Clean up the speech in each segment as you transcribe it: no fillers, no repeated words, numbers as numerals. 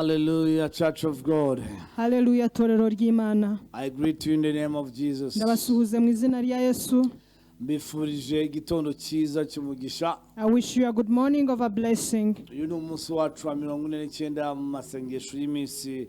Hallelujah, Church of God. Hallelujah, torero ry'Imana. I greet you in the name of Jesus. Ndabasuhuze mu izina rya Yesu. Mbifurije igitondo cyiza cy'umugisha. I wish you a good morning of a blessing. Uyu ni umunsi wacu wa 49 mu masengesho y'iminsi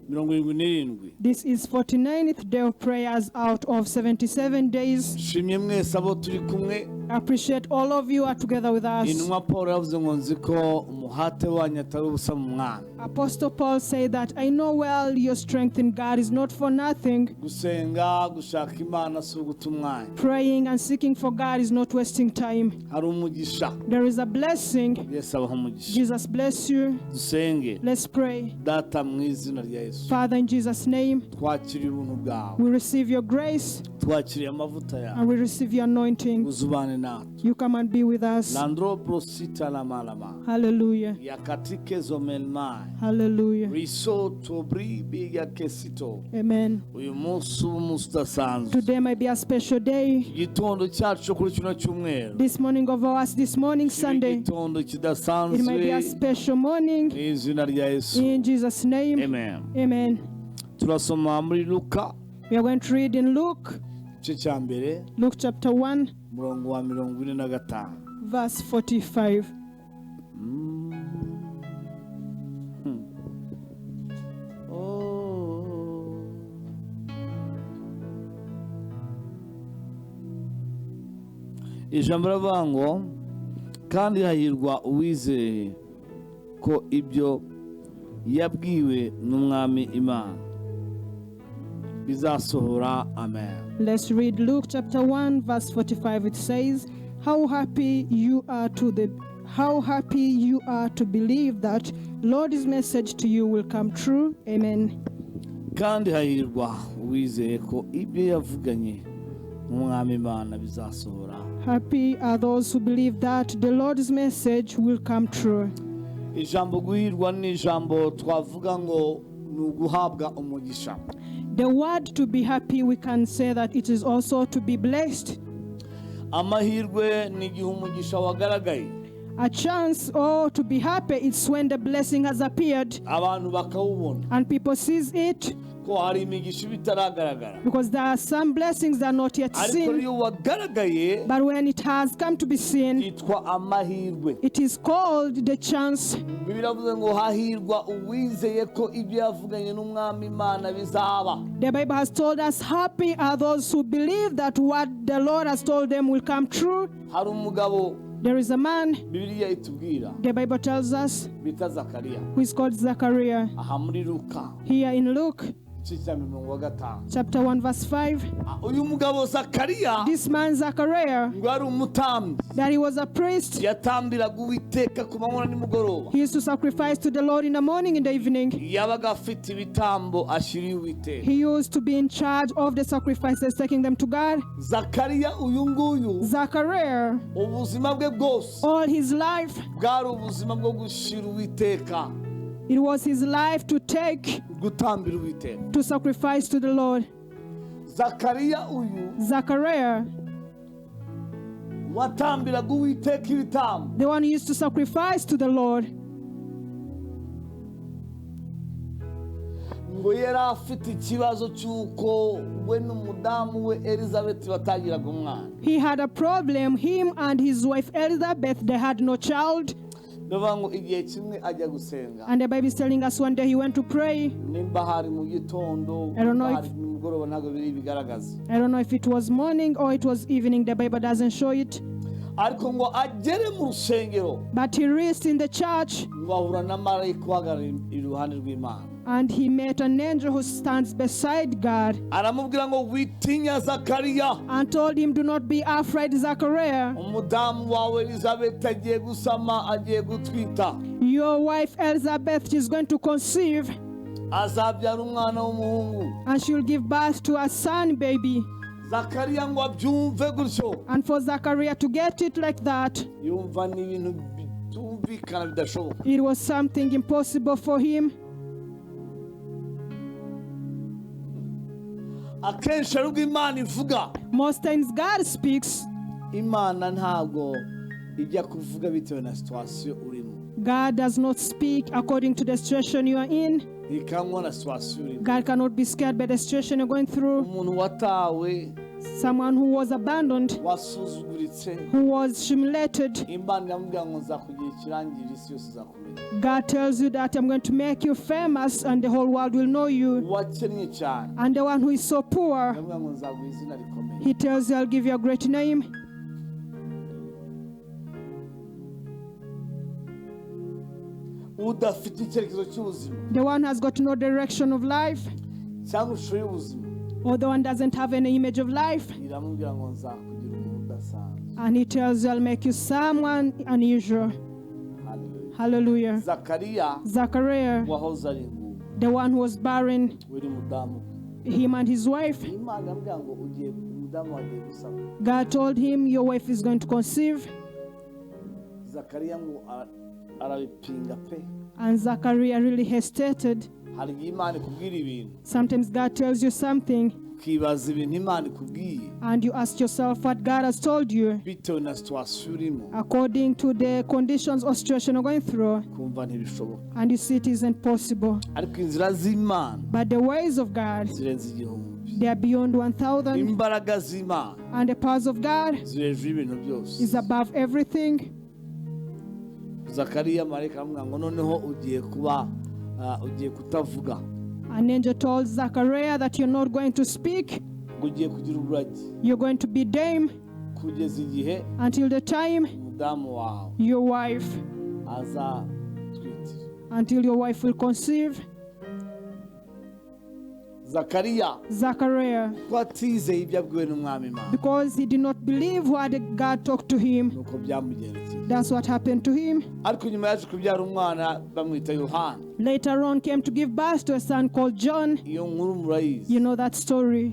77. This is 49th day of prayers out of 77 days. Shimye mwese abo turi kumwe. I appreciate all of you are together with us. Intumwa Paul yavuze ngo nzi ko umuhate wanyu atari ubusa mu Mwami. Apostle Paul said that I know well your strength in God is not for nothing. Gusenga gushaka Imana si uguta umwanya. Praying and seeking for God is not wasting time. Hari umugisha. There is a blessing. Yesu abaho umugisha. Jesus bless you. Dusenge. Let's pray. Data mu izina rya Yesu. Father, in Jesus' name, Twakiriye ubuntu bwawe. we receive your grace Twakiriye amavuta yawe. and we receive your anointing. Uzubane natwe. You come and be with us. Landro prosita la malama. Hallelujah. Yakatike zomelmai. Hallelujah. Riso tobri biga kesito. Amen. Uyu munsi umustasanzwe. Today might be a special day. Igitondo cyacu kuri kino cyumweru. This morning of ours, this morning Sunday, Igitondo it might be a kidasanzwe. special morning. Mu izina rya Yesu. In Jesus' name. Amen. Amen. Turasoma muri Luka We are going to read in Luke, igice cya mbere Luke chapter 1, umurongo wa 45. verse 45. Ijambo ravuga ngo kandi hahirwa uwizeye ko ibyo yabwiwe n'umwami Imana bizasohora. Amen. Let's read Luke chapter 1, verse 45. It says, How happy you are to believe that Lord's message to you will come true. Amen. Kandi hahirwa uwizeye ko ibyo yavuganye n'umwami Imana bizasohora. Happy are those who believe that the Lord's message will come true. Ijambo guhirwa ni ijambo twavuga ngo ni uguhabwa umugisha. The word to be happy, we can say that it is also to be blessed. Amahirwe ni igihe umugisha wagaragaye. A chance or to be happy, it's when the blessing has appeared Abantu bakawubona and people sees it, ko hari imigisha bitaragaragara. because there are some blessings that are not yet Ariko seen, iyo wagaragaye but when it has come to be seen, yitwa amahirwe. it is called the chance. Bibiliya ivuze ngo hahirwa uwizeye ko ibyo yavuganye n'umwami Imana bizaba. The Bible has told us, happy are those who believe that what the Lord has told them will come true. Hari umugabo There is a man, Bibiliya itubwira the Bible tells us, bita Zakariya. who is called Zachariah. Aha muri Luka Here in Luke igice cya 5. chapter 1, verse 5, Uyu mugabo Zakariya this man Zachariah, ngo ari umutambyi. that he was a priest. Yatambiraga Uwiteka ku manywa na nimugoroba. He used to sacrifice to the Lord in the morning, in the evening. Yabaga afite ibitambo ashyiriye Uwiteka. He used to be in charge of the sacrifices, taking them to God. Zakariya uyu nguyu Zachariah, ubuzima bwe bwose all his life, bwari ubuzima bwo gushyira Uwiteka, it was his life to take, gutambira Uwiteka. to sacrifice to the Lord. Zakariya uyu Zachariah, watambiraga Uwiteka ibitambo. the one who used to sacrifice to the Lord, Ngo yari afite ikibazo cy'uko we n'umudamu we Elizabeth batagiraga umwana. he had a problem. Him and his wife Elizabeth, they had no child. Ndavuga ngo igihe kimwe ajya gusenga. And the Bible is telling us one day he went to pray. Nimba hari mu gitondo, I don't know hari nimugoroba ntabwo biri bigaragaza. I don't know if it was morning or it was evening. The Bible doesn't show it. Ariko ngo agere mu rusengero But he reached in the church ngo ahura na marayika uhagarara iruhande rw'Imana. and he met an angel who stands beside God Aramubwira ngo witinya Zakariya, and told him, do not be afraid, Zachariah. umudamu wawe Elizabeth agiye gusama, agiye gutwita, Your wife Elizabeth is going to conceive azabyara umwana w'umuhungu. and she will give birth to a son baby. Zakariya ngo abyumve gutyo, And for Zachariah to get it like that, yumva ni ibintu bitumvikana bidashoboka. it was something impossible for him. Akenshi arubwo Imana ivuga, Most times God speaks. Imana ntabwo ijya kuvuga bitewe na situation urimo. God does not speak according to the situation you are in. ntikamwa na situation urimo. God cannot be scared by the situation you're going through. Umuntu watawe, Someone who was abandoned, wasuzuguritse, who was humiliated. Imana iramubwira ngo nzakugira ikirangirire isi yose izakumenya. God tells you that I'm going to make you famous and the whole world will know you. Uwakennye cyane, And the one who is so poor, iramubwira ngo nzaguha izina rikomeye. he tells you I'll give you a great name. Udafite icyerekezo cy'ubuzima The one who has got no direction of life, cyangwa ishusho y'ubuzima, or the one doesn't have any image of life, iramubwira ngo nzakugira umuntu udasanzwe. and he tells you I'll make you someone unusual. Hallelujah. Hallelujah. Zakariya Zachariah, wahoze ari ingumba, the one who was barren, wari mudamu, him and his wife, Imana iramubwira ngo ugiye umudamu wagiye gusama. God told him your wife is going to conceive. Zakariya ngo arabipinga pe. And Zachariah really hesitated. Hari igihe Imana ikubwira ibintu Sometimes God tells you something ukibaza ibintu Imana ikubwiye and you ask yourself what God has told you bitewe na situation urimo, according to the conditions or situation you're going through, kumva ntibishoboka. and you see it isn't possible. Ariko inzira z'Imana But the ways of God, zirenze igihumbi. they are beyond 1,000, Imbaraga z'Imana and the powers of God ziri hejuru y'ibintu byose. is above everything. Zakariya marayika aramubwira ngo noneho ugiye kutavuga, An angel told Zachariah that you're not going to speak, ngo ugiye kugira uburagi you're going to be dame kugeza igihe until the time umudamu wawe your wife, azatwitira. until your wife will conceive. Zakariya Zachariah, ko atizeye ibyo abwiwe n'umwami Imana, because he did not believe what God talked to him, nuko byamugendekeye. that's what happened to him. Ariko nyuma yaje kubyara umwana bamwita Yohana. Later on came to give birth to a son called John. Iyo nkuru murayizi. You know that story.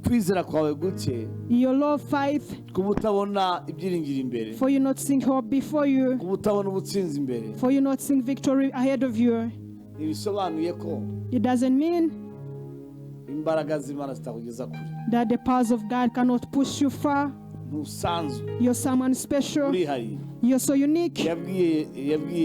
Kwizera kwawe guke, Your low faith, kuba utabona ibyiringiro imbere, for you not seeing hope before you, kuba utabona ubutsinzi imbere, for you not seeing victory ahead of you. ntibisobanuye ko It doesn't mean imbaraga z'Imana zitakugeza kure. that the powers of God cannot push you far. Ntusanzwe, You're someone special. urihariye. You're so unique. Yabwiye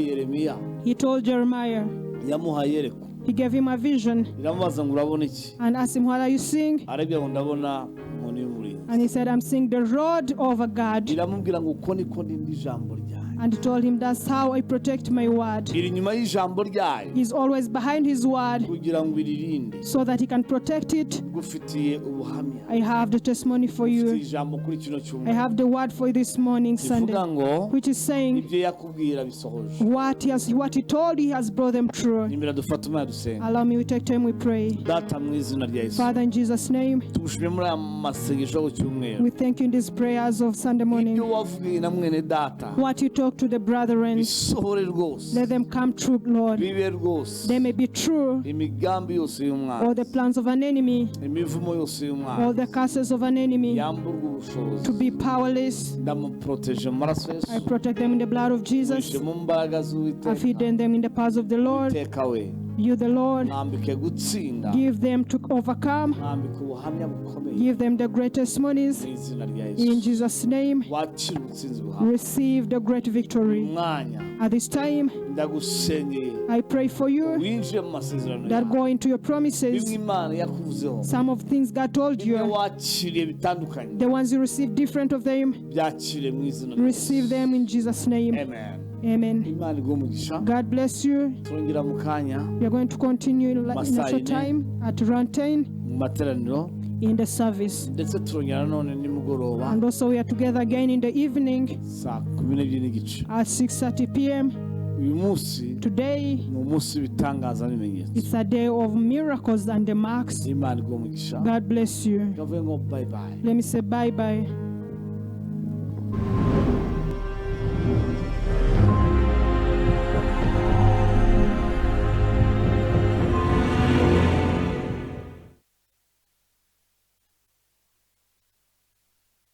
Yeremiya, He told Jeremiah, yamuhaye yereko, he gave him a vision iramubaza ngo urabona iki? and asked him, what are you seeing? Arabwira ngo ndabona inkoni y'umurinzi. And he said, I'm seeing the rod of a God. Iramubwira ngo uko niko ndinda ijambo ryayo. And he told him, that's how I protect my word. Iri nyuma y'ijambo ryayo He's always behind his word kugira ngo iririnde. so that he can protect it. Gufitiye ubuhamya, I have the testimony for ufitiye you. ijambo kuri kino I cyumweru have the word for you this morning, Sunday, rivuga ngo which is saying ibyo yakubwira bisohoje. what he told, he has brought them true. Nimera dufata umwanya dusenga. Allow me, we take time, we pray. Data mu izina rya Yesu, Father, in Jesus' name, tugushimire muri aya masengesho ku cyumweru. we thank you in these prayers of Sunday morning. Ibyo wavugiye na mwene data What you talk to the brethren, bisohore rwose, let them come true, Lord. bibe rwose. They may be true, Imigambi yose or y'umwana, the plans of an enemy, imivumo yose or y'umwana, the curses of an enemy, yamburwa ubushobozi. to be powerless. Ndamuproteje mu maraso I Yesu, protect them in the blood of Jesus. wishe mu mbaraga I've z'Uwiteka. hidden them in the paths of the Lord. Uwiteka we, You, the Lord, mwambike gutsinda, give them to overcome. mwambike ubuhamya bukomeye Give them the great testimonies. mu izina rya In Yesu. Jesus' name, Wakira ubutsinzi buhamye. receive the great victory. Umwanya At this time, ndagusengeye I pray for you winjire mu masezerano that yawe. go into your Bimwe promises. Imana yakuvuzeho, Some of things God told bimwe you, wakiriye bitandukanye, the ones you receive different of them, byakire mu izina rya receive Yesu. them in Jesus' name. Amen. Amen. Imana iguhe umugisha. God bless you. Turongera mu kanya We are going to continue in a short time at around 10 mu materaniro, in the service. ndetse turongera none nimugoroba And also we are together again in the evening saa 12 n'igice. at 6:30 p.m. Uyu munsi Today, ni umunsi w'ibitangaza n'ibimenyetso. it's a day of miracles and the marks. Imana iguhe umugisha. God bless you. Kavuye ngo bye bye. Let me say bye-bye.